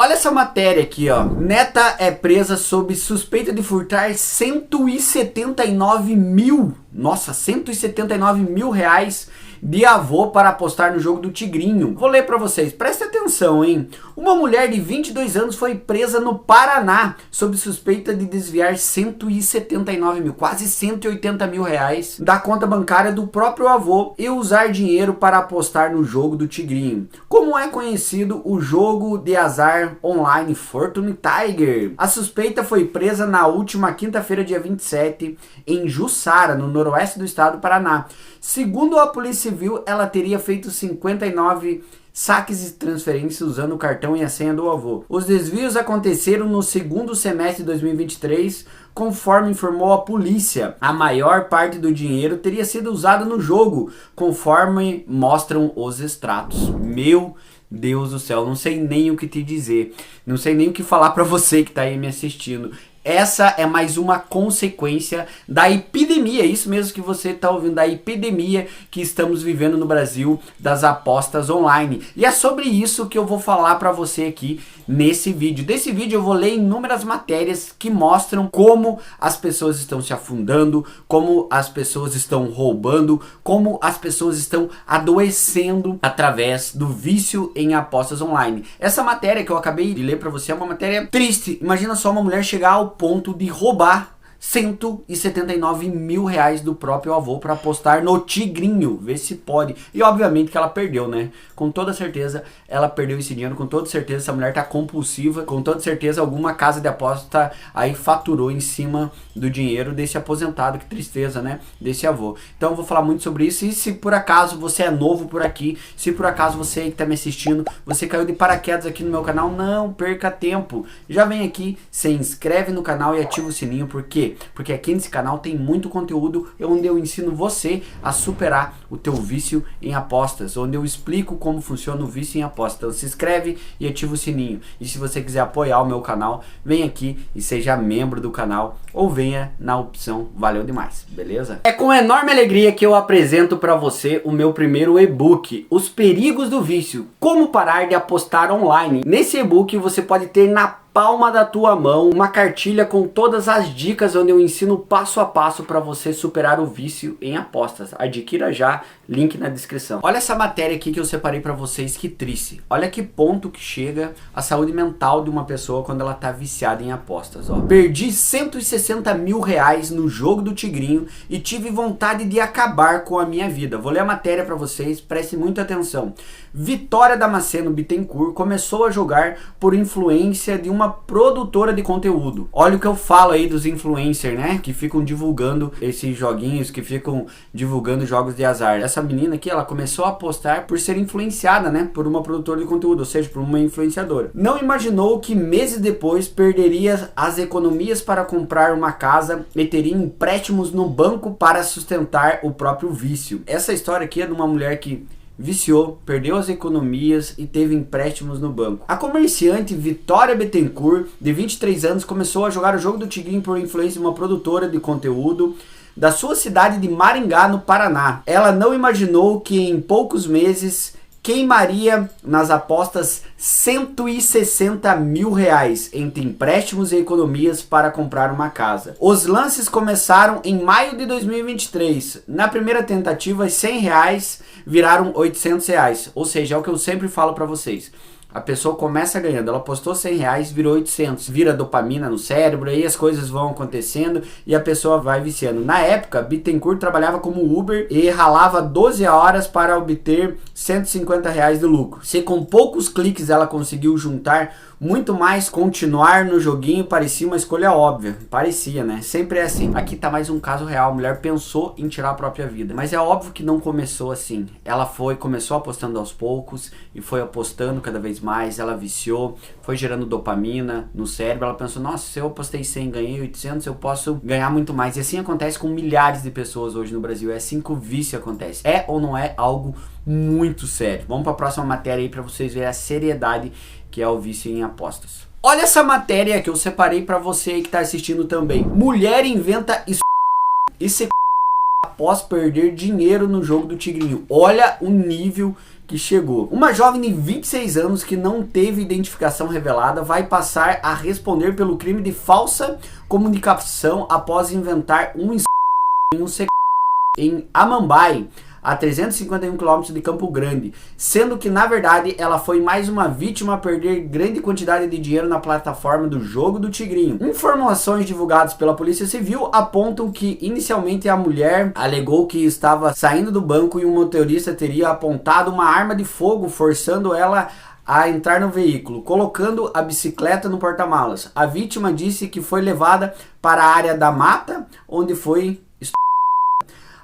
Olha essa matéria aqui, ó. Neta é presa sob suspeita de furtar 179 mil. Nossa, 179 mil reais de avô para apostar no jogo do Tigrinho. Vou ler para vocês, presta atenção, hein? Uma mulher de 22 anos foi presa no Paraná sob suspeita de desviar 179 mil, quase 180 mil reais da conta bancária do próprio avô e usar dinheiro para apostar no jogo do Tigrinho. Como é conhecido o jogo de azar online Fortune Tiger? A suspeita foi presa na última quinta-feira, dia 27, em Jussara, no noroeste do estado do Paraná. Segundo a Polícia Civil, ela teria feito 59 saques e transferências usando o cartão e a senha do avô. Os desvios aconteceram no segundo semestre de 2023, conforme informou a polícia. A maior parte do dinheiro teria sido usado no jogo, conforme mostram os extratos. Meu Deus do céu, não sei nem o que te dizer. Não sei nem o que falar pra você que tá aí me assistindo. Essa é mais uma consequência da epidemia, isso mesmo que você está ouvindo, da epidemia que estamos vivendo no Brasil das apostas online. E é sobre isso que eu vou falar para você aqui nesse vídeo. Desse vídeo eu vou ler inúmeras matérias que mostram como as pessoas estão se afundando, como as pessoas estão roubando, como as pessoas estão adoecendo através do vício em apostas online. Essa matéria que eu acabei de ler para você é uma matéria triste. Imagina só uma mulher chegar ao ponto de roubar 179 mil reais do próprio avô para apostar no Tigrinho, ver se pode. E obviamente que ela perdeu, né? Com toda certeza ela perdeu esse dinheiro, com toda certeza essa mulher tá compulsiva, com toda certeza alguma casa de aposta aí faturou em cima do dinheiro desse aposentado, que tristeza, né? Desse avô. Então eu vou falar muito sobre isso. E se por acaso você é novo por aqui, se por acaso você que tá me assistindo, você caiu de paraquedas aqui no meu canal, não perca tempo. Já vem aqui, se inscreve no canal e ativa o sininho, porque aqui nesse canal tem muito conteúdo onde eu ensino você a superar o teu vício em apostas, onde eu explico como funciona o vício em apostas. Então se inscreve e ativa o sininho. E se você quiser apoiar o meu canal, vem aqui e seja membro do canal ou venha na opção Valeu Demais, beleza? É com enorme alegria que eu apresento para você o meu primeiro e-book, Os Perigos do Vício, Como Parar de Apostar Online. Nesse e-book você pode ter na palma da tua mão uma cartilha com todas as dicas onde eu ensino passo a passo para você superar o vício em apostas. Adquira já, link na descrição. Olha essa matéria aqui que eu separei para vocês, que triste. Olha que ponto que chega a saúde mental de uma pessoa quando ela tá viciada em apostas. Ó. Perdi 160 mil reais no jogo do Tigrinho e tive vontade de acabar com a minha vida. Vou ler a matéria para vocês, prestem muita atenção. Vitória Damasceno Bittencourt começou a jogar por influência de uma produtora de conteúdo. Olha o que eu falo aí dos influencers, né? Que ficam divulgando esses joguinhos, que ficam divulgando jogos de azar. Essa menina aqui, ela começou a apostar por ser influenciada, né? Por uma produtora de conteúdo, ou seja, por uma influenciadora. Não imaginou que meses depois perderia as economias para comprar uma casa e teria empréstimos no banco para sustentar o próprio vício. Essa história aqui é de uma mulher que viciou, perdeu as economias e teve empréstimos no banco. A comerciante Vitória Bittencourt, de 23 anos, começou a jogar o jogo do Tigrinho por influência de uma produtora de conteúdo da sua cidade de Maringá, no Paraná. Ela não imaginou que em poucos meses queimaria nas apostas 160 mil reais entre empréstimos e economias para comprar uma casa. Os lances começaram em maio de 2023. Na primeira tentativa, 100 reais viraram 800 reais. Ou seja, é o que eu sempre falo para vocês. A pessoa começa ganhando, ela apostou 100 reais, virou 800, vira dopamina no cérebro, aí as coisas vão acontecendo e a pessoa vai viciando. Na época, Bittencourt trabalhava como Uber e ralava 12 horas para obter 150 reais de lucro. Se com poucos cliques ela conseguiu juntar muito mais, continuar no joguinho parecia uma escolha óbvia. Parecia, né? Sempre é assim. Aqui tá mais um caso real. A mulher pensou em tirar a própria vida. Mas é óbvio que não começou assim. Ela começou apostando aos poucos e foi apostando cada vez mais. Ela viciou, foi gerando dopamina no cérebro. Ela pensou, nossa, se eu apostei 100, ganhei 800, eu posso ganhar muito mais. E assim acontece com milhares de pessoas hoje no Brasil. É assim que o vício acontece. É ou não é algo muito sério? Vamos para a próxima matéria aí para vocês verem a seriedade que é o vício em apostas. Olha essa matéria que eu separei para você que tá assistindo também. Mulher inventa e após perder dinheiro no jogo do Tigrinho. Olha o nível que chegou. Uma jovem de 26 anos que não teve identificação revelada vai passar a responder pelo crime de falsa comunicação após inventar um em Amambai, a 351 km de Campo Grande, sendo que na verdade ela foi mais uma vítima a perder grande quantidade de dinheiro na plataforma do jogo do Tigrinho. Informações divulgadas pela Polícia Civil apontam que inicialmente a mulher alegou que estava saindo do banco e um motorista teria apontado uma arma de fogo, forçando ela a entrar no veículo, colocando a bicicleta no porta-malas. A vítima disse que foi levada para a área da mata, onde foi.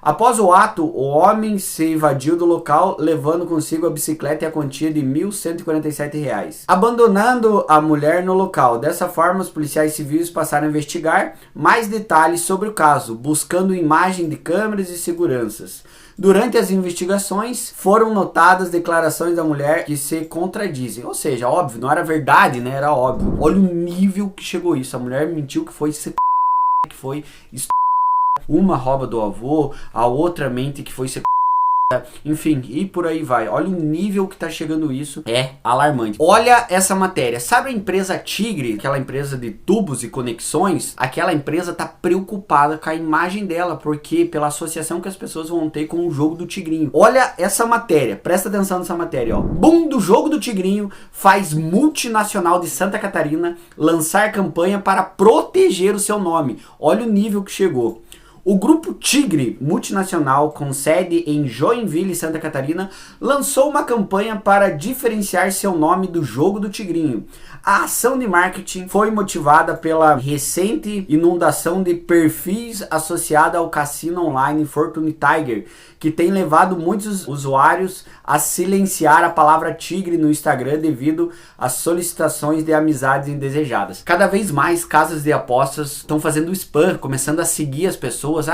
Após o ato, o homem se evadiu do local, levando consigo a bicicleta e a quantia de R$ 1.147, abandonando a mulher no local. Dessa forma, os policiais civis passaram a investigar mais detalhes sobre o caso, buscando imagem de câmeras e seguranças. Durante as investigações, foram notadas declarações da mulher que se contradizem. Ou seja, óbvio, não era verdade, né? Era óbvio. Olha o nível que chegou isso. A mulher mentiu que foi uma rouba do avô, a outra mente que foi enfim, e por aí vai. Olha o nível que tá chegando isso, é alarmante. Olha essa matéria, sabe a empresa Tigre, aquela empresa de tubos e conexões? Aquela empresa tá preocupada com a imagem dela, porque pela associação que as pessoas vão ter com o jogo do Tigrinho. Olha essa matéria, presta atenção nessa matéria, ó. Boom do jogo do Tigrinho faz multinacional de Santa Catarina lançar campanha para proteger o seu nome. Olha o nível que chegou. O grupo Tigre, multinacional com sede em Joinville, Santa Catarina, lançou uma campanha para diferenciar seu nome do jogo do Tigrinho. A ação de marketing foi motivada pela recente inundação de perfis associada ao cassino online Fortune Tiger, que tem levado muitos usuários a silenciar a palavra tigre no Instagram devido às solicitações de amizades indesejadas. Cada vez mais casas de apostas estão fazendo spam, começando a seguir as pessoas.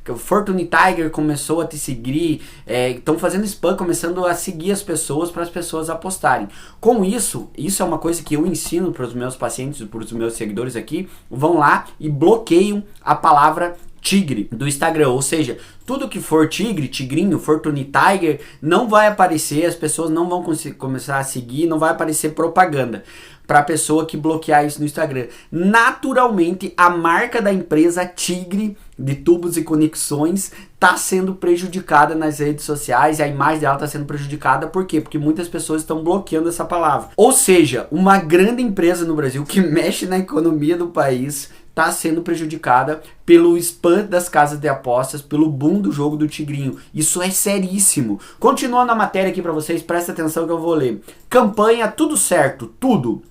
O Fortune Tiger começou a te seguir, estão fazendo spam, começando a seguir as pessoas para as pessoas apostarem. Com isso é uma coisa que eu ensino para os meus pacientes, para os meus seguidores aqui, vão lá e bloqueiam a palavra tigre do Instagram, ou seja, tudo que for tigre, tigrinho, Fortune Tiger, não vai aparecer, as pessoas não vão começar a seguir, não vai aparecer propaganda para a pessoa que bloquear isso no Instagram. Naturalmente, a marca da empresa Tigre de tubos e conexões está sendo prejudicada nas redes sociais, e a imagem dela está sendo prejudicada. Por quê? Porque muitas pessoas estão bloqueando essa palavra. Ou seja, uma grande empresa no Brasil que mexe na economia do país está sendo prejudicada pelo spam das casas de apostas, pelo boom do jogo do Tigrinho. Isso é seríssimo. Continuando a matéria aqui para vocês, presta atenção que eu vou ler. Campanha Tudo Certo, tudo.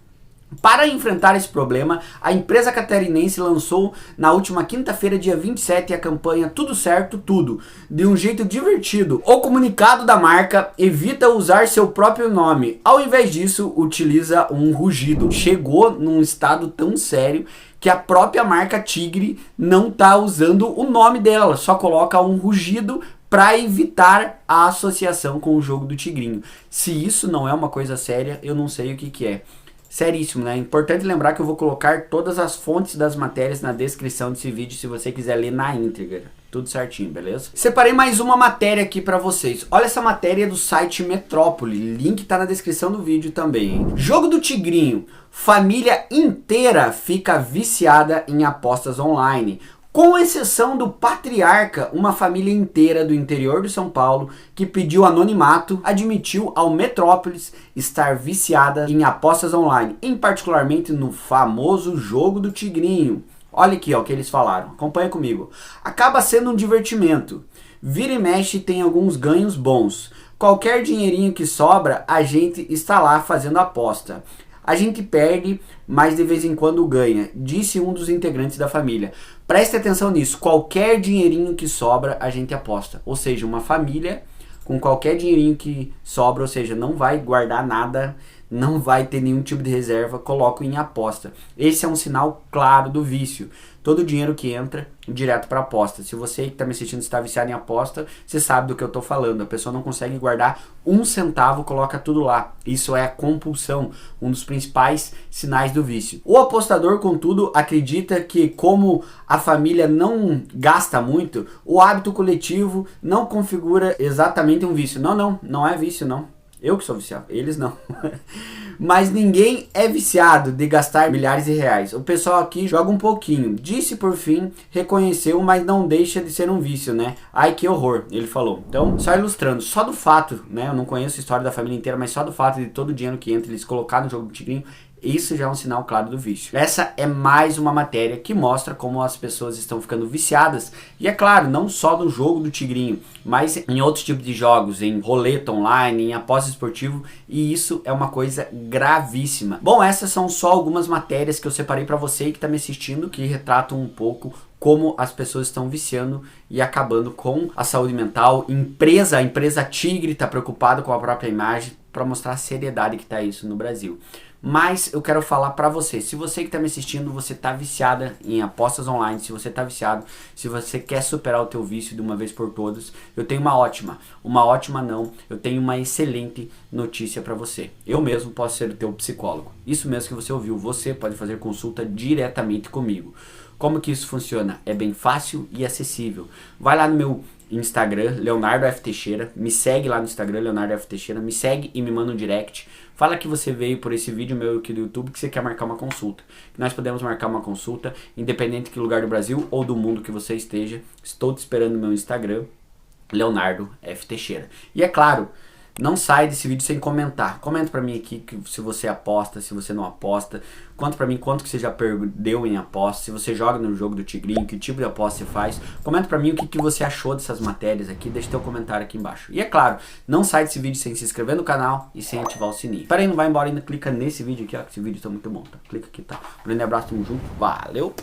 Para enfrentar esse problema, a empresa catarinense lançou na última quinta-feira, dia 27, a campanha Tudo Certo, Tudo, de um jeito divertido. O comunicado da marca evita usar seu próprio nome. Ao invés disso, utiliza um rugido. Chegou num estado tão sério que a própria marca Tigre não está usando o nome dela, só coloca um rugido para evitar a associação com o jogo do Tigrinho. Se isso não é uma coisa séria, eu não sei o que é. Seríssimo, né? Importante lembrar que eu vou colocar todas as fontes das matérias na descrição desse vídeo, se você quiser ler na íntegra. Tudo certinho, beleza? Separei mais uma matéria aqui pra vocês. Olha essa matéria do site Metrópole. Link tá na descrição do vídeo também, hein? Jogo do Tigrinho. Família inteira fica viciada em apostas online. Com exceção do patriarca, uma família inteira do interior de São Paulo, que pediu anonimato, admitiu ao Metrópolis estar viciada em apostas online, em particularmente no famoso jogo do Tigrinho. Olha aqui ó, o que eles falaram, acompanha comigo. Acaba sendo um divertimento. Vira e mexe tem alguns ganhos bons. Qualquer dinheirinho que sobra, a gente está lá fazendo aposta. A gente perde, mas de vez em quando ganha, disse um dos integrantes da família. Preste atenção nisso, qualquer dinheirinho que sobra, a gente aposta. Ou seja, uma família com qualquer dinheirinho que sobra, ou seja, não vai guardar nada, não vai ter nenhum tipo de reserva, coloco em aposta. Esse é um sinal claro do vício. Todo o dinheiro que entra direto para aposta. Se você que está me assistindo está viciado em aposta, você sabe do que eu estou falando. A pessoa não consegue guardar um centavo, coloca tudo lá. Isso é a compulsão, um dos principais sinais do vício. O apostador, contudo, acredita que como a família não gasta muito, o hábito coletivo não configura exatamente um vício. Não é vício não. Eu que sou viciado, eles não. Mas ninguém é viciado de gastar milhares de reais. O pessoal aqui joga um pouquinho. Disse por fim, reconheceu, mas não deixa de ser um vício, né? Ai que horror, ele falou. Então, só ilustrando, só do fato, né? Eu não conheço a história da família inteira, mas só do fato de todo o dinheiro que entra eles colocar no jogo do tigrinho, isso já é um sinal claro do vício. Essa é mais uma matéria que mostra como as pessoas estão ficando viciadas. E é claro, não só no jogo do tigrinho, mas em outros tipos de jogos, em roleta online, em aposta esportivo. E isso é uma coisa gravíssima. Bom, essas são só algumas matérias que eu separei para você que está me assistindo, que retratam um pouco como as pessoas estão viciando e acabando com a saúde mental. A empresa Tigre está preocupada com a própria imagem para mostrar a seriedade que está isso no Brasil. Mas eu quero falar pra você, se você que tá me assistindo, você tá viciada em apostas online, se você tá viciado, se você quer superar o teu vício de uma vez por todas, eu tenho eu tenho uma excelente notícia pra você. Eu mesmo posso ser o teu psicólogo. Isso mesmo que você ouviu, você pode fazer consulta diretamente comigo. Como que isso funciona? É bem fácil e acessível. Vai lá no meu Instagram, Leonardo F. Teixeira, me segue lá no Instagram, Leonardo F. Teixeira, me segue e me manda um direct. Fala que você veio por esse vídeo meu aqui do YouTube, que você quer marcar uma consulta. Nós podemos marcar uma consulta, independente de que lugar do Brasil ou do mundo que você esteja. Estou te esperando no meu Instagram, Leonardo F. Teixeira. E é claro, não sai desse vídeo sem comentar. Comenta pra mim aqui se você aposta, se você não aposta. Conta pra mim quanto que você já perdeu em aposta. Se você joga no jogo do Tigrinho, que tipo de aposta você faz. Comenta pra mim o que você achou dessas matérias aqui. Deixa teu comentário aqui embaixo. E é claro, não sai desse vídeo sem se inscrever no canal e sem ativar o sininho. Espera aí, não vai embora ainda. Clica nesse vídeo aqui, ó. Que esse vídeo tá muito bom, tá? Clica aqui, tá? Um grande abraço, tamo junto. Valeu!